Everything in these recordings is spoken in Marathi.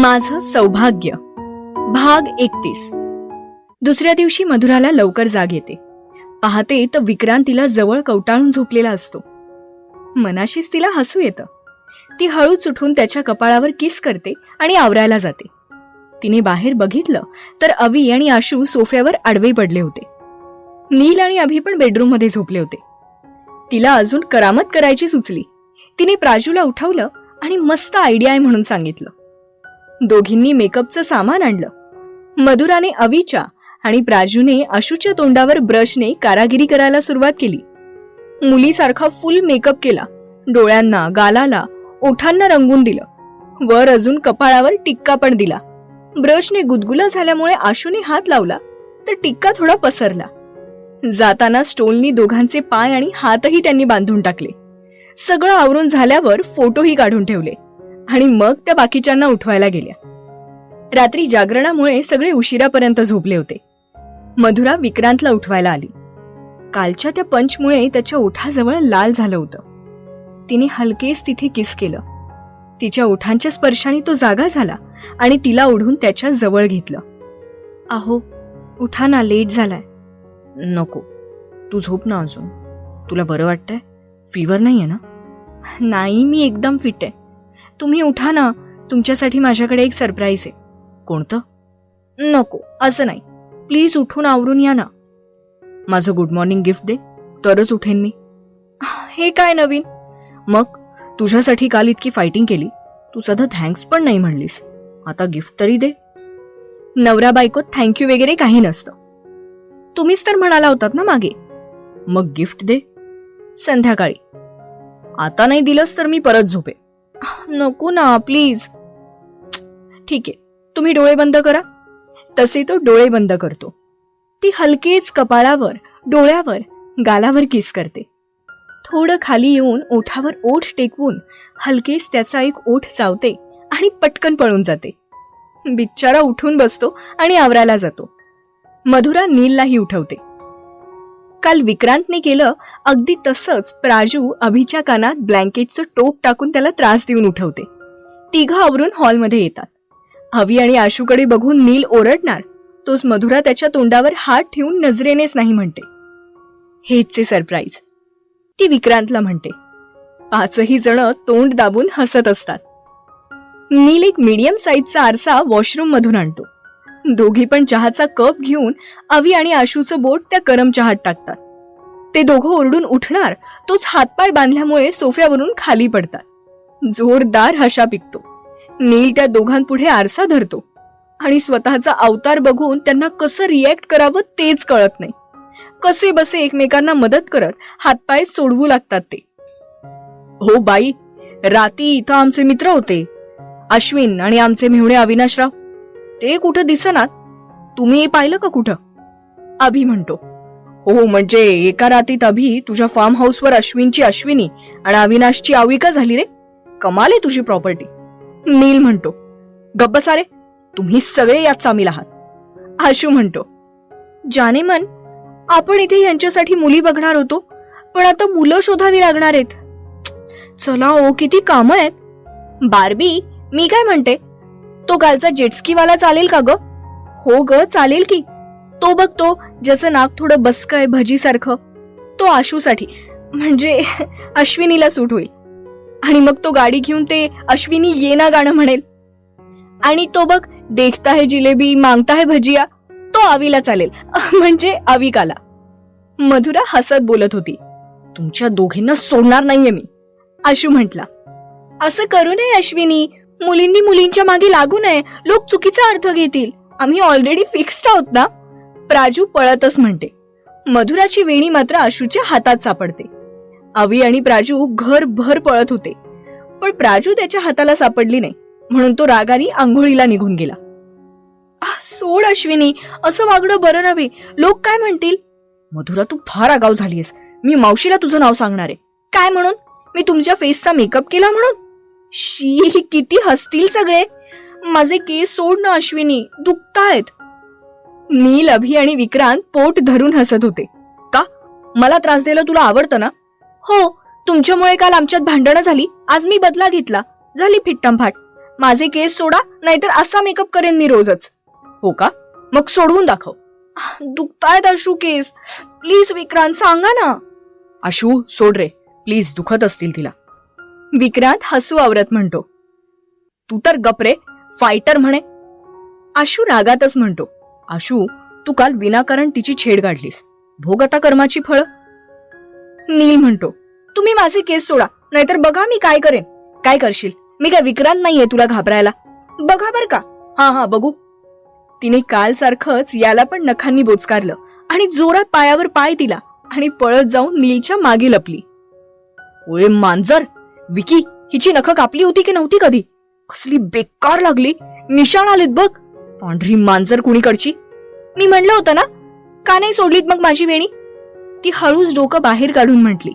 माझं सौभाग्य भाग 31। दुसऱ्या दिवशी मधुराला लवकर जाग येते। पाहते तर विक्रांत तिला जवळ कवटाळून झोपलेला असतो। मनाशीच तिला हसू येतं। ती हळूच उठून त्याच्या कपाळावर किस करते आणि आवरायला जाते। तिने बाहेर बघितलं तर अवी आणि आशू सोफ्यावर आडवे पडले होते। नील आणि अभि पण बेडरूम मध्ये झोपले होते। तिला अजून करामत करायची सुचली। तिने प्राजूला उठवलं आणि मस्त आयडिया आहे म्हणून सांगितलं। दोघींनी मेकअपचं सामान आणलं। मधुराने अवीच्या आणि प्राजूने आशूच्या तोंडावर ब्रशने कारागिरी करायला सुरुवात केली। मुलीसारखा फुल मेकअप केला। डोळ्यांना, गालाला, ओठांना रंगून दिलं। वर अजून कपाळावर टिक्का पण दिला। ब्रशने गुदगुला झाल्यामुळे आशूने हात लावला तर टिक्का थोडा पसरला। जाताना स्टोलनी दोघांचे पाय आणि हातही त्यांनी बांधून टाकले। सगळं आवरून झाल्यावर फोटोही काढून ठेवले आणि मग त्या बाकीच्यांना उठवायला गेल्या। रात्री जागरणामुळे सगळे उशिरापर्यंत झोपले होते। मधुरा विक्रांतला उठवायला आली। कालच्या त्या पंचमुळे त्याच्या ओठाजवळ लाल झालं होतं। तिने हलकेच तिथे किस केलं। तिच्या ओठांच्या स्पर्शाने तो जागा झाला आणि तिला ओढून त्याच्या जवळ घेतलं। अहो उठा ना, लेट झालाय। नको, तू झोप ना अजून। तुला बरं वाटतंय? फीवर नाहीये ना? नाही, मी एकदम फिट आहे। तुम्ही उठा ना, तुमच्यासाठी माझ्याकडे एक सरप्राईज आहे। कोणतं? नको, असं नाही, प्लीज उठून आवरून या ना। माझं गुड मॉर्निंग गिफ्ट दे, तरच उठेन मी। हे काय नवीन? मग तुझ्यासाठी काल इतकी फायटिंग केली, तू साधं थँक्स पण नाही म्हणलीस। आता गिफ्ट तरी दे। नवरा बायकोत थँक्यू वगैरे काही नसतं। तुम्हीच तर म्हणाला होतात ना मागे। मग गिफ्ट दे। संध्याकाळी। आता नाही दिलंस तर मी परत झोपे। नको ना, प्लीज। ठीक आहे, तुम्ही डोळे बंद करा। तसे तो डोळे बंद करतो। ती हलकेच कपाळावर, डोळ्यावर, गालावर किस करते। थोडं खाली येऊन ओठावर ओठ टेकवून हलकेच त्याचा एक ओठ चावते आणि पटकन पळून जाते। बिचारा उठून बसतो आणि आवरायला जातो। मधुरा नीललाही उठवते। काल विक्रांतने केलं अगदी तसंच प्राजू अभिच्या कानात ब्लँकेटचं टोक टाकून त्याला त्रास देऊन उठवते। तिघं आवरून हॉलमध्ये येतात। अभि आणि आशूकडे बघून नील ओरडणार, तोच मधुरा त्याच्या तोंडावर हात ठेवून नजरेनेच नाही म्हणते। हेच सरप्राईज, ती विक्रांतला म्हणते। पाचही जण तोंड दाबून हसत असतात। नील एक मीडियम साईजचा आरसा वॉशरूम मधून आणतो। दोघी पण चहाचा कप घेऊन अभि आणि आशूचं बोट त्या गरम चहात टाकतात। ते दोघं ओरडून उठणार, तोच हातपाय बांधल्यामुळे सोफ्यावरून खाली पडतात। जोरदार हशा पिकतो। नील त्या दोघांपुढे आरसा धरतो आणि स्वतःचा अवतार बघून त्यांना कसं रिॲक्ट करावं तेच कळत नाही। कसे बसे एकमेकांना मदत करत हातपाय सोडवू लागतात ते। हो बाई, राती इथं आमचे मित्र होते, अश्विन आणि आमचे मेहुणे अविनाशराव। ते कुठं दिसनात, तुम्ही पाहिलं का कुठं? अभि म्हणतो। हो, म्हणजे एका रातीत अभि तुझ्या फार्म हाऊसवर अश्विनची अश्विनी आणि अविनाशची आविका झाली रे। कमाल आहे तुझी प्रॉपर्टी। नील म्हणतो। गप्प सारे, तुम्ही सगळे यात सामील आहात। आशू म्हणतो। जानेमन, आपण इथे यांच्यासाठी मुली बघणार होतो, पण आता मुलं शोधावी लागणार आहेत। चला ओ, किती कामं आहेत। बार्बी, मी काय म्हणते, तो कालचा जेटस्कीवाला चालेल का ग? हो ग, चालेल की। तो बघ, तो ज्याचं नाक थोडं बसकंय भजीसारखं, तो आशूसाठी म्हणजे अश्विनीला सूट होईल। आणि मग तो गाडी घेऊन ते अश्विनी ये ना गाणं म्हणेल। आणि तो बघ, देखता है जिलेबी मांगता है भजिया, तो आवीला चालेल, म्हणजे आविकाला। मधुरा हसत बोलत होती। तुमच्या दोघींना सोडणार नाहीये मी, आशू म्हटला। असं करू नये अश्विनी, मुलींनी मुलींच्या मागे लागू नये, लोक चुकीचा अर्थ घेतील। आम्ही ऑलरेडी फिक्स्ड आहोत ना, प्राजू पळतच म्हणते। मधुराची वेणी मात्र आशूच्या हातात सापडते। अवी आणि प्राजू घरभर पळत होते, पण प्राजू त्याच्या हाताला सापडली नाही, म्हणून तो रागाने आंघोळीला निघून गेला। सोड अश्विनी, असं वागणं बरं नव्हे, लोक काय म्हणतील? मधुरा, तू फार आगाऊ झालीयस। मी मावशीला तुझं नाव सांगणार आहे। काय म्हणून? मी तुमच्या फेसचा मेकअप केला म्हणून? शी, किती हसतील सगळे। माझे केस सोड ना अश्विनी, दुखतायत। नील, अभि आणि विक्रांत पोट धरून हसत होते। का? मला त्रास द्यायला तुला आवडतं ना? हो, तुमच्यामुळे काल आमच्यात भांडणं झाली, आज मी बदला घेतला, झाली फिट्टमफाट। माझे केस सोडा, नाहीतर असा मेकअप करेन मी रोजच. हो का? मग सोडवून दाखव. दुखतायत आशू केस. प्लीज विक्रांत, सांगा ना. आशू सोड रे, प्लीज, दुखत असतील तिला. विक्रांत हसू आवरत म्हणतो. तू तर गप रे, फायटर म्हणे. आशू रागातच म्हणतो. आशू, तू काल विनाकारण तिची छेड काढलीस. भोग आता कर्माची फळ. नील म्हणतो. तुम्ही माझे केस सोडा, नाहीतर बघा मी काय करेन. काय करशील? मी काय विक्रांत नाहीये तुला घाबरायला. बघा बर का. हा बघू. तिने काल सारखंच याला पण नखांनी बोचकारलं आणि जोरात पायावर पाय दिला आणि पळत जाऊन नीलच्या मागे लपली. ओए मांजर, विकी, हिची नखं कापली होती की नव्हती कधी? कसली बेकार लागली. निशाण आलेत बघ. पांढरी मांजर कुणीकडची. मी म्हणलं होतं ना, का नाही सोडलीत मग माझी वेणी? ती हळूच डोकं बाहेर काढून म्हटली.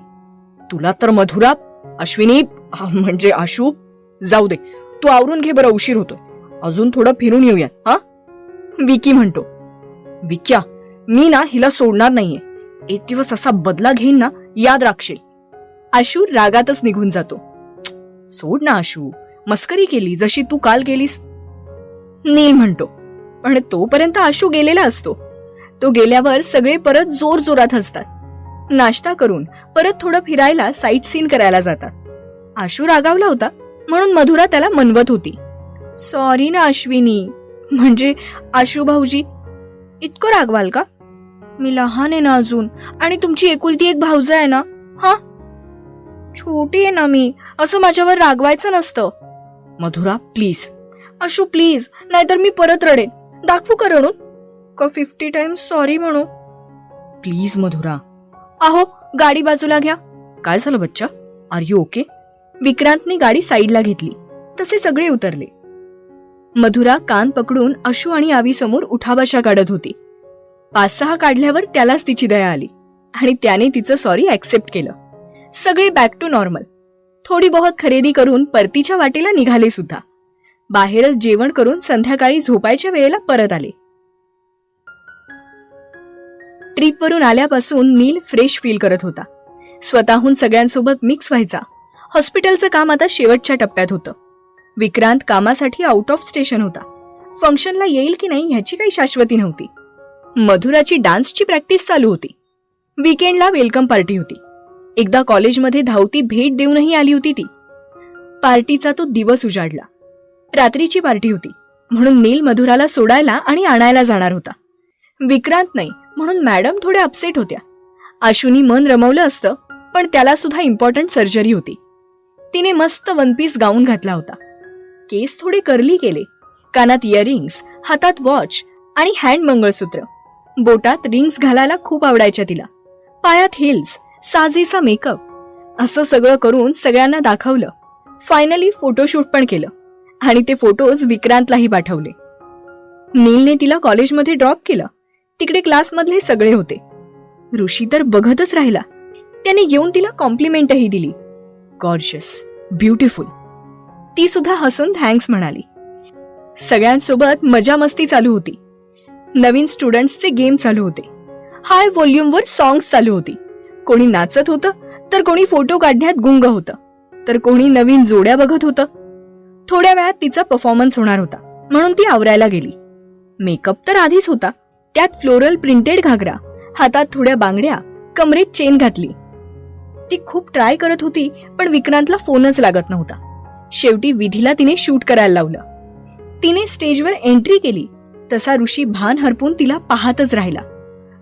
तुला तर मधुरा, अश्विनी म्हणजे आशू, जाऊ दे, तू आवरून घे बरं, उशीर होतोय. अजून थोडं फिरून येऊयात. हा, विकी म्हणतो. विक्या, मी ना हिला सोडणार नाहीये. एक दिवस असा बदला घेईन ना, याद राखशील. आशू रागातच निघून जातो. सोड ना आशू, मस्करी केली जशी तू काल केलीस. नील म्हणतो. पण तोपर्यंत आशू गेलेला असतो. तो गेल्यावर सगळे परत जोर जोरात हसतात. नाश्ता करून परत थोडं फिरायला साईट सीन करायला जातात. आशू रागावला होता म्हणून मधुरा त्याला मनवत होती. सॉरी ना अश्विनी, म्हणजे आशू भाऊजी. इतकं रागवाल का? मी लहान आहे ना अजून, आणि तुमची एकुलती एक भाऊज आहे ना. हा, छोटी आहे ना मी, असं माझ्यावर रागवायचं नसतं. मधुरा प्लीज. आशू प्लीज, नाहीतर मी परत रडेन. दाखवू का रडून? का 50 टाइम्स सॉरी म्हणू? प्लीज मधुरा. आहो, गाडी बाजूला घ्या. काय झालं बच्चा? R you okay? विक्रांतने गाडी साईडला घेतली. तसे सगळे उतरले. मधुरा कान पकडून आशू आणि आवी समोर उठाबशा काढत होती. 5-6 काढल्यावर त्यालाच तिची दया आली आणि त्याने तिचं सॉरी ऍक्सेप्ट केलं. सगळे बॅक टू नॉर्मल. थोडी बहुत खरेदी करून परतीच्या वाटेला निघाले सुद्धा. बाहेरच जेवण करून संध्याकाळी झोपायच्या वेळेला परत आले. ट्रिपवरून आल्यापासून नील फ्रेश फील करत होता. स्वतःहून सगळ्यांसोबत मिक्स व्हायचा. हॉस्पिटलचं काम आता शेवटच्या टप्प्यात होतं. विक्रांत कामासाठी आउट ऑफ स्टेशन होता. फंक्शनला येईल की नाही ह्याची काही शाश्वती नव्हती. मधुराची डान्सची प्रॅक्टिस चालू होती. वीकेंडला वेलकम पार्टी होती. एकदा कॉलेजमध्ये धावती भेट देऊनही आली होती ती. पार्टीचा तो दिवस उजाडला. रात्रीची पार्टी होती म्हणून नील मधुराला सोडायला आणि आणायला जाणार होता. विक्रांत नाही म्हणून मॅडम थोड्या अपसेट होत्या. आशूनी मन रमवलं असतं, पण त्याला सुद्धा इम्पॉर्टंट सर्जरी होती. तिने मस्त वन पीस गाऊन घातला होता. केस थोडे कर्ली केले. कानात इयरिंग्स, हातात वॉच आणि हँड मंगळसूत्र. बोटात रिंग्स घालायला खूप आवडायच्या तिला. पायात हिल्स, साजेसा मेकअप. असं सगळं करून सगळ्यांना दाखवलं. फायनली फोटोशूट पण केलं आणि ते फोटोज विक्रांतलाही पाठवले. नीलने तिला कॉलेजमध्ये ड्रॉप केलं. तिकडे क्लासमधले सगळे होते. ऋषी तर बघतच राहिला. त्याने येऊन तिला कॉम्प्लिमेंटही दिली. Gorgeous, beautiful. ती सुद्धा हसून थँक्स म्हणाली. सगळ्यांसोबत मजा मस्ती चालू होती. नवीन स्टुडंट्सचे गेम चालू होते. हाय व्हॉल्यूमवर सॉंग्स चालू होती. कोणी नाचत होतं, तर कोणी फोटो काढण्यात गुंग होतं, तर कोणी नवीन जोड्या बघत होतं. थोड्या वेळात तिचा परफॉर्मन्स होणार होता म्हणून ती आवरायला गेली. मेकअप तर आधीच होता. त्यात फ्लोरल प्रिंटेड घागरा, हातात थोड्या बांगड्या, कमरेत चेन घातली. ती खूप ट्राय करत होती पण विक्रांतला फोनच लागत नव्हता. शेवटी विधीला तिने शूट करायला लावलं. तिने स्टेजवर एंट्री केली तसा ऋषी भान हरपून तिला पाहतच राहिला.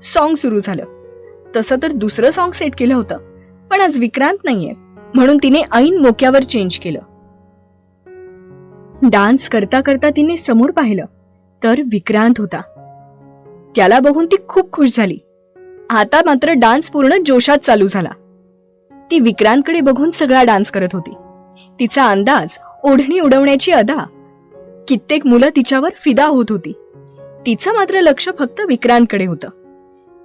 सॉन्ग सुरू झालं. तसं तर दुसरं सॉन्ग सेट केलं होतं, पण आज विक्रांत नाहीये म्हणून तिने ऐन मोक्यावर चेंज केलं. डान्स करता करता तिने समोर पाहिलं तर विक्रांत होता. त्याला बघून ती खूप खुश झाली. आता मात्र डान्स पूर्ण जोशात चालू झाला. ती विक्रांतकडे बघून सगळा डान्स करत होती. तिचा अंदाज, ओढणी उडवण्याची अदा. कित्येक मुलं तिच्यावर फिदा होत होती. तिचं मात्र लक्ष फक्त विक्रांतकडे होतं.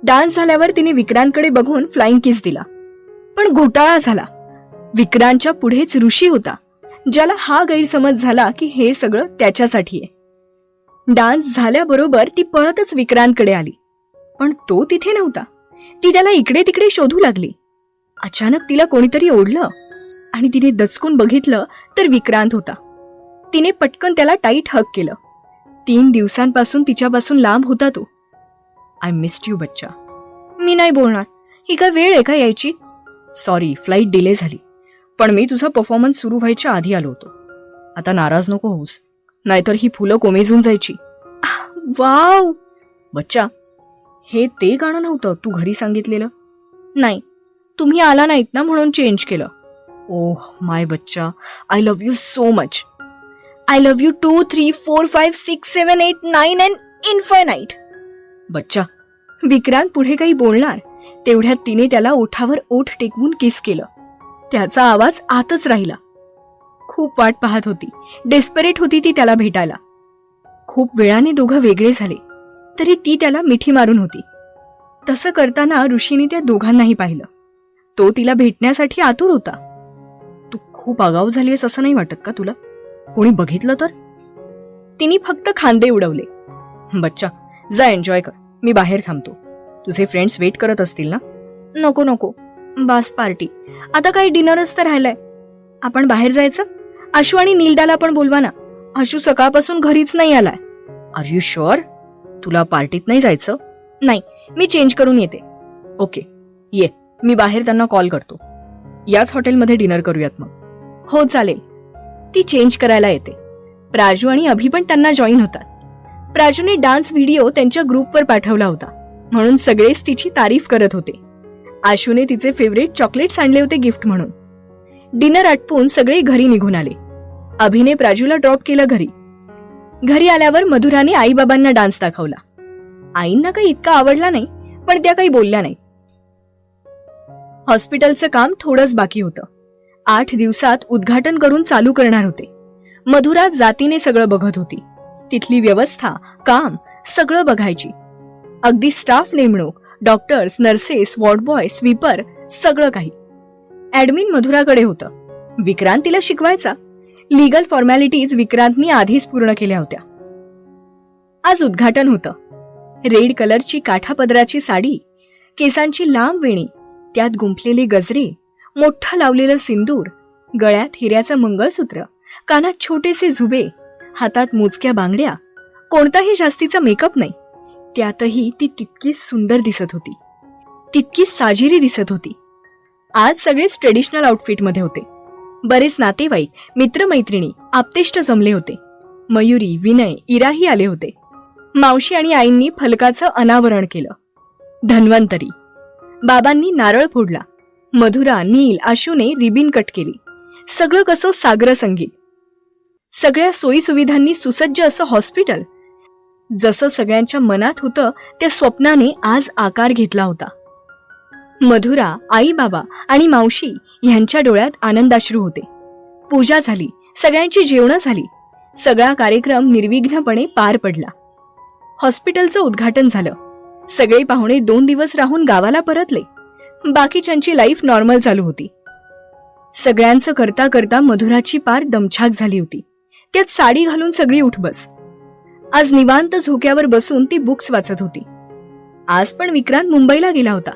डान्स झाल्यावर तिने विक्रांतकडे बघून फ्लाइंग किस दिला. पण घोटाळा झाला. विक्रांतच्या पुढेच ऋषी होता, ज्याला हा गैरसमज झाला की हे सगळं त्याच्यासाठी आहे. डान्स झाल्याबरोबर ती पळतच विक्रांतकडे आली, पण तो तिथे नव्हता. ती त्याला इकडे तिकडे शोधू लागली. अचानक तिला कोणीतरी ओढलं आणि तिने दचकून बघितलं तर विक्रांत होता. तिने पटकन त्याला टाईट हग केलं. 3 दिवसांपासून तिच्यापासून लांब होता तो. आय मिस्ड यू बच्चा. मी नाही बोलणार. ही काय वेळ आहे का यायची? सॉरी, फ्लाईट डिले झाली. पण मी तुझा परफॉर्मन्स सुरू व्हायच्या आधी आलो होतो. आता नाराज नको होऊस, नाहीतर ही फुलं कोमेजून जायची. वाव. बच्चा, हे ते गाणं नव्हतं तू घरी सांगितलेलं? नाही, तुम्ही आला नाहीत ना म्हणून चेंज केलं. ओह माय बच्चा, I love you so much. I love you 2, 3, 4, 5, 6, 7, 8, 9 and infinite. बच्चा. विक्रांत पुढे काही बोलणार तेवढ्यात तिने त्याला ओठावर ओठ टेकवून किस केलं. त्याचा आवाज आतच राहिला. खूप वाट पाहत होती, डेस्परेट होती ती त्याला भेटायला. खूप वेळाने दोघं वेगळे झाले तरी ती त्याला मिठी मारून होती. तसं करताना ऋषीने त्या दोघांनाही पाहिलं. तो तिला भेटण्यासाठी आतुर होता. तू खूप आगाऊ झालीयस असं नाही वाटत का तुला? कोणी बघितलं तर? तिने फक्त खांदे उडवले. बच्चा, जा एन्जॉय कर, मी बाहेर थांबतो. तुझे फ्रेंड्स वेट करत असतील ना? नको नको, बास पार्टी. आता काही डिनरच तर राहिलंय. आपण बाहेर जायचं? आशू आणि नीलदाला पण बोलवा ना. आशू सकाळपासून घरीच नाही आलाय. Are you sure? तुला पार्टीत नाही जायचं? नाही, मी चेंज करून येते. ओके, ये. मी बाहेर त्यांना कॉल करतो. याच हॉटेलमध्ये डिनर करूयात मग. हो चालेल. ती चेंज करायला येते. प्राजू आणि अभि पण त्यांना जॉईन होतात. प्राजूने डान्स व्हिडिओ त्यांच्या ग्रुपवर पाठवला होता म्हणून सगळेच तिची तारीफ करत होते. आशूने तिचे फेवरेट चॉकलेट्स आणले होते गिफ्ट म्हणून. डिनर आटपून सगळे घरी निघून आले. अभिने प्राजूला ड्रॉप केलं घरी. घरी आल्यावर मधुराने आईबाबांना डान्स दाखवला. आईंना काही इतका आवडला नाही पण त्या काही बोलल्या नाही. हॉस्पिटलचं काम थोडंच बाकी होतं. 8 दिवसात उद्घाटन करून चालू करणार होते. मधुरा जातीने सगळं बघत होती. तिथली व्यवस्था, काम सगळं बघायची. अगदी स्टाफ नेमणूक, doctors, nurses, ward boy, sweeper सगळं काही. ऍडमिन मधुराकडे होतं. विक्रांत तिला शिकवायचा. लीगल फॉर्मॅलिटीज विक्रांतनी आधीच पूर्ण केल्या होत्या. आज उद्घाटन होतं. रेड कलरची काठापदराची साडी, केसांची लांब वेणी, त्यात गुंफलेले गजरे, मोठं लावलेलं सिंदूर, गळ्यात हिऱ्याचं मंगळसूत्र, कानात छोटेसे झुबे, हातात मोजक्या बांगड्या. कोणताही जास्तीचा मेकअप नाही. त्यातही ती तितकी सुंदर दिसत होती, तितकी साजेरी दिसत होती. आज सगळेच ट्रेडिशनल आउटफिटमध्ये होते. बरेच नातेवाईक, मित्रमैत्रिणी, आप्तेष्ट जमले होते. मयुरी, विनय, इराही आले होते. मावशी आणि आईंनी फलकाचं अनावरण केलं. धन्वंतरी. बाबांनी नारळ फोडला. मधुरा, नील, आशूने रिबीन कट केली. सगळं कसं सागर संगीत. सगळ्या सोयीसुविधांनी सुसज्ज असं हॉस्पिटल. जसं सगळ्यांच्या मनात होतं त्या स्वप्नाने आज आकार घेतला होता. मधुरा, आई बाबा आणि मावशी यांच्या डोळ्यात आनंदाश्रू होते. पूजा झाली, सगळ्यांची जेवणं झाली. सगळा कार्यक्रम निर्विघ्नपणे पार पडला. हॉस्पिटलचं उद्घाटन झालं. सगळे पाहुणे 2 दिवस राहून गावाला परतले. बाकीच्यांची लाईफ नॉर्मल चालू होती. सगळ्यांचं करता करता मधुराची पार दमछाक झाली होती. त्यात साडी घालून सगळी उठबस. आज निवांत झोक्यावर बसून ती बुक्स वाचत होती. आज पण विक्रांत मुंबईला गेला होता.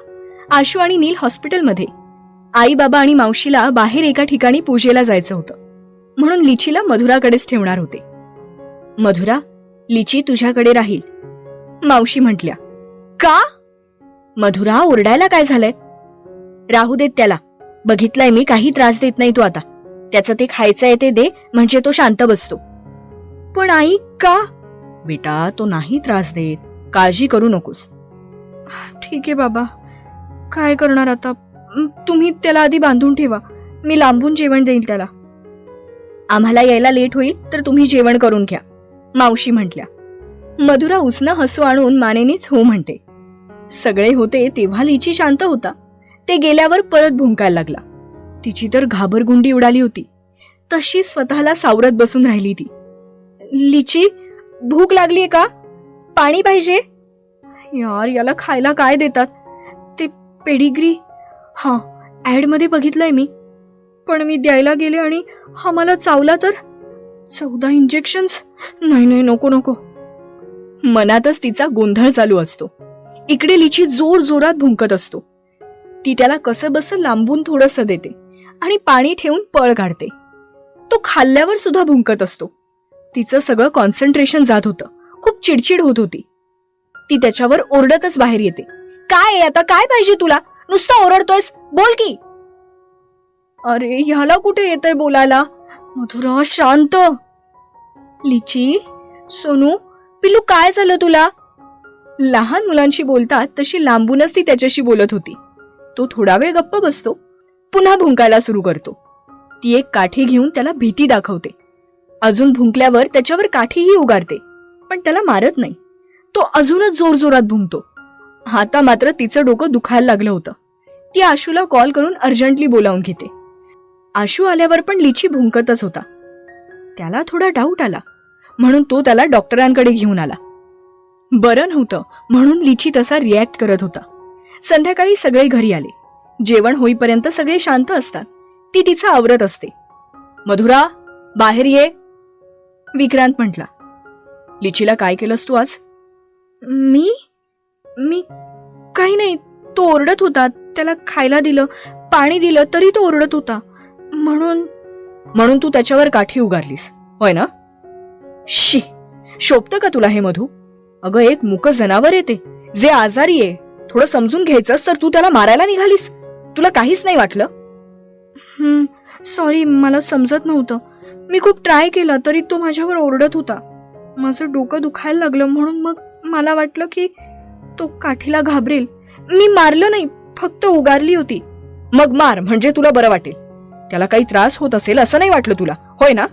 आशू आणि नील हॉस्पिटलमध्ये. आई बाबा आणि मावशीला बाहेर एका ठिकाणी पूजेला जायचं होतं म्हणून लिचीला मधुराकडेच ठेवणार होते. मधुरा, लिची तुझ्याकडे राहील, मावशी म्हटल्या. का? मधुरा, ओरडायला काय झालंय? राहू देत त्याला. बघितलंय मी, काही त्रास देत नाही तू आता. त्याचं ते खायचंय ते दे म्हणजे तो शांत बसतो. पण आई का? बेटा, तो नाही त्रास देत, काळजी करू नकोस. ठीक आहे बाबा, काय करणार आता. तुम्ही त्याला आधी बांधून ठेवा, मी लांबून जेवण देईल त्याला. आम्हाला यायला लेट होईल तर तुम्ही जेवण करून घ्या, मावशी म्हटल्या. मधुरा उसनं हसू आणून मानेनेच हो म्हणते. सगळे होते तेव्हा लिची शांत होता. ते गेल्यावर परत भुंकायला लागला. तिची तर घाबरगुंडी उडाली होती. तशी स्वतःला सावरत बसून राहिली ती. लिची, भूक लागलीये का? पाणी पाहिजे? यार, याला खायला काय देतात? ते पेडिग्री. हा, ऍड मध्ये बघितलंय मी. पण मी द्यायला गेले आणि हा मला चावला तर 14 इंजेक्शन्स. नाही नाही, नको नको. मनातच तिचा गोंधळ चालू असतो. इकडे लिची जोर जोरात भुंकत असतो. ती त्याला कसं बसं लांबून थोडंसं देते आणि पाणी ठेवून पळ काढते. तो खाल्ल्यावर सुद्धा भुंकत असतो. तिचं सगळं कॉन्सन्ट्रेशन जात होतं. खूप चिडचिड होत होती. ती त्याच्यावर ओरडतच बाहेर येते. काय आहे आता, काय पाहिजे तुला? नुसतं ओरडतोयस, बोल की. अरे ह्याला कुठे येतंय बोलायला. मधुरा शांत. लिची, सोनू, पिल्लू काय झालं तुला? लहान मुलांशी बोलतात तशी लांबूनच ती त्याच्याशी बोलत होती. तो थोडा वेळ गप्प बसतो, पुन्हा भुंकायला सुरू करतो. ती एक काठी घेऊन त्याला भीती दाखवते. अजून भुंकल्यावर त्याच्यावर काठीही उगारते, पण त्याला मारत नाही. तो अजूनच जोरजोरात भुंकतो. आता मात्र तिचं डोकं दुखायला लागलं होतं. ती आशूला कॉल करून अर्जंटली बोलावून घेते. आशू आल्यावर पण लिची भुंकतच होता. त्याला थोडा डाऊट आला, म्हणून तो त्याला डॉक्टरांकडे घेऊन आला. बरं नव्हतं म्हणून लिची तसा रिॲक्ट करत होता. संध्याकाळी सगळे घरी आले. जेवण होईपर्यंत सगळे शांत असतात. ती तिचं आवरत असते. मधुरा, बाहेर ये, विक्रांत म्हटला. लिचीला काय केलंस तू आज? मी काही नाही. तो ओरडत होता. त्याला खायला दिलं, पाणी दिलं तरी तो ओरडत होता. म्हणून तू त्याच्यावर काठी उगारलीस, होय ना? शी, शोभतं का तुला हे मधू? अगं, एक मूक जनावर येते जे आजारी आहे. थोडं समजून घ्यायचंस तर तू त्याला मारायला निघालीस. तुला काहीच नाही वाटलं? सॉरी, मला समजत नव्हतं. मी खूप ट्राय केला तरी तो माझ्यावर ओरडत होता. माझं डोकं दुखायला लागलं म्हणून मग मला वाटलं की तो काठीला घाबरेल. मी मारलं नाही, फक्त उगारली होती. मग मार, म्हणजे तुला बरं वाटेल. त्याला काही त्रास होत असेल असं नाही वाटलं तुला, होय ना?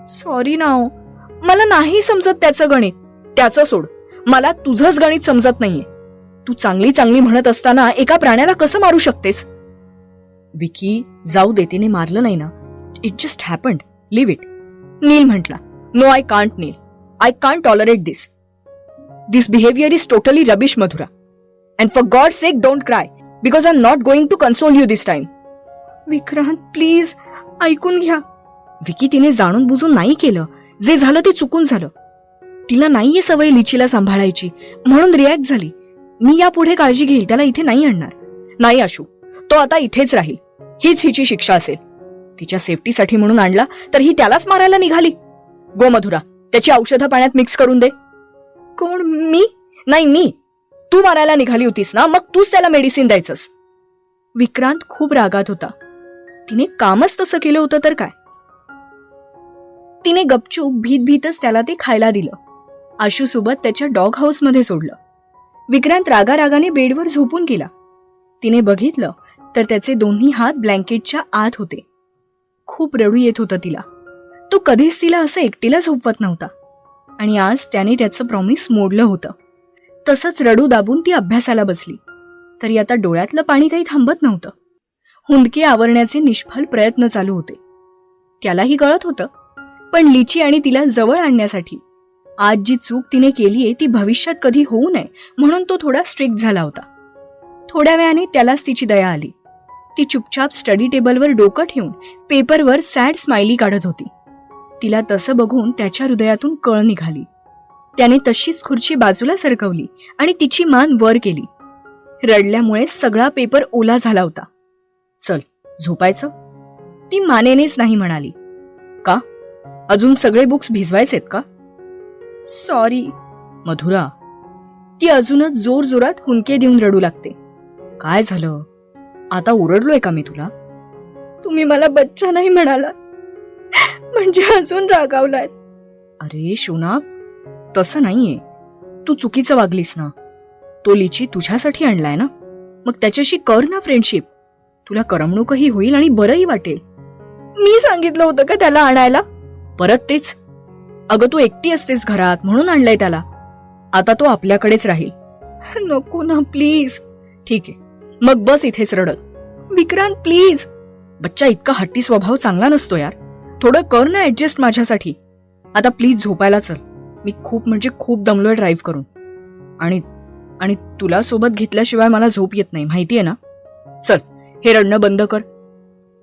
सॉरी ना. मला नाही समजत त्याचं गणित. त्याचं सोड, मला तुझंच गणित समजत नाहीये. तू चांगली चांगली म्हणत असताना एका प्राण्याला कसं मारू शकतेस? विकी, जाऊ दे, तिने मारलं नाही ना. It just happened, leave it. Neel म्हटला. No, I can't Neel. I can't tolerate this. This behaviour is totally rubbish, Madhura. And for God sake don't cry, because I am not going to console you this time. Vikrant, please ऐकून घ्या. विकी, तिने जाणून बुजून नाही केलं. जे झालं ते चुकून झालं. तिला नाहीये सवय लिचीला सांभाळायची, म्हणून रिॲक्ट झाली. मी यापुढे काळजी घेईल, त्याला इथे नाही आणणार. नाही आशू, तो आता इथेच राहील. हीच हिची शिक्षा असेल. तिच्या सेफ्टीसाठी म्हणून आणला तर ही त्यालाच मारायला निघाली. गो मधुरा, त्याची औषधं पाण्यात मिक्स करून दे. कोण? मी? नाही, मी. तू मारायला निघाली होतीस ना, मग तूच त्याला मेडिसिन द्यायचंस. विक्रांत खूप रागात होता. तिने कामच तसं केलं होतं तर काय. तिने गपचूप भीतच त्याला ते खायला दिलं. आशू सोबत त्याच्या डॉग हाऊस मध्ये सोडलं. विक्रांत रागारागाने बेडवर झोपून गेला. तिने बघितलं तर त्याचे दोन्ही हात ब्लँकेटच्या आत होते. खूप रडू येत होतं तिला. तो कधीच तिला असं एकटीला झोपवत नव्हता आणि आज त्याने त्याचं प्रॉमिस मोडलं होतं. तसंच रडू दाबून ती अभ्यासाला बसली तरी आता डोळ्यातलं पाणी काही थांबत नव्हतं. हुंदके आवरण्याचे निष्फळ प्रयत्न चालू होते. त्यालाही कळत होतं, पण लिची आणि तिला जवळ आणण्यासाठी आज जी चूक तिने केलीये ती भविष्यात कधी होऊ नये म्हणून तो थोडा स्ट्रिक्ट झाला होता. थोड्या वेळाने त्यालाच तिची दया आली. ती चुपचाप स्टडी टेबलवर डोकं ठेवून पेपरवर सॅड स्माइली काढत होती. तिला तसं बघून त्याच्या हृदयातून कळ निघाली. त्याने तशीच खुर्ची बाजूला सरकवली आणि तिची मान वर केली. रडल्यामुळे सगळा पेपर ओला झाला होता. चल, झोपायचं? ती मानेनेच नाही म्हणाली. का? अजून सगळे बुक्स भिजवायचेत का? सॉरी. मधुरा, ती अजूनच जोरजोरात हुंके देऊन रडू लागते. काय झालं? आता ओरडलोय का मी तुला? तुम्ही मला बच्चा नाही म्हणाला म्हणजे अजून रागावलाय. अरे शोना, तसं नाहीये. तू चुकीचं वागलीस ना. तो लिची तुझ्यासाठी आणलाय ना, मग त्याच्याशी कर ना फ्रेंडशिप. तुला करमणूकही होईल आणि बरंही वाटेल. मी सांगितलं होतं का त्याला आणायला? परत तेच. अगं, तू एकटी असतेस घरात म्हणून आणलंय त्याला. आता तो आपल्याकडेच राहील. नको ना, प्लीज. ठीक आहे, मग बस इथेच रडत. विक्रांत, प्लीज. बच्चा इतका हट्टी स्वभाव चांगला नसतो यार. थोडं कर ना ऍडजस्ट माझ्यासाठी. आता प्लीज झोपायला चल. मी खूप म्हणजे खूप दमलोय ड्राईव्ह करून. आणि तुला सोबत घेतल्याशिवाय मला झोप येत नाही, माहितीये ना. चल, हे रडणं बंद कर.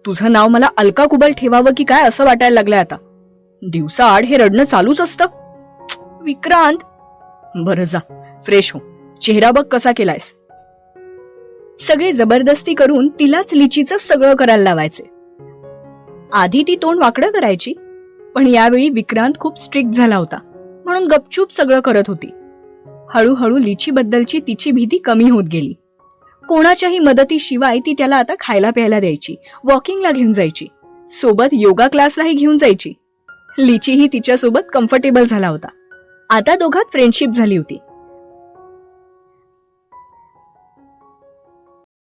तुझं नाव मला अलका कुबल ठेवावं की काय असं वाटायला लागलंय आता. दिवसा आड हे रडणं चालूच असतं. विक्रांत. बरं जा, फ्रेश हो. चेहरा बघ कसा केलायस. सगळे जबरदस्ती करून तिलाच लिचीचं सगळं करायला लावायचे. आधी ती तोंड वाकडं करायची, पण यावेळी विक्रांत खूप स्ट्रिक्ट झाला होता, म्हणून गपचूप सगळं करत होती. हळूहळू लिचीबद्दलची तिची भीती कमी होत गेली. कोणाच्याही मदतीशिवाय ती त्याला आता खायला प्यायला द्यायची, वॉकिंगला घेऊन जायची, सोबत योगा क्लासलाही घेऊन जायची. लिचीही तिच्यासोबत कम्फर्टेबल झाला होता. आता दोघात फ्रेंडशिप झाली होती.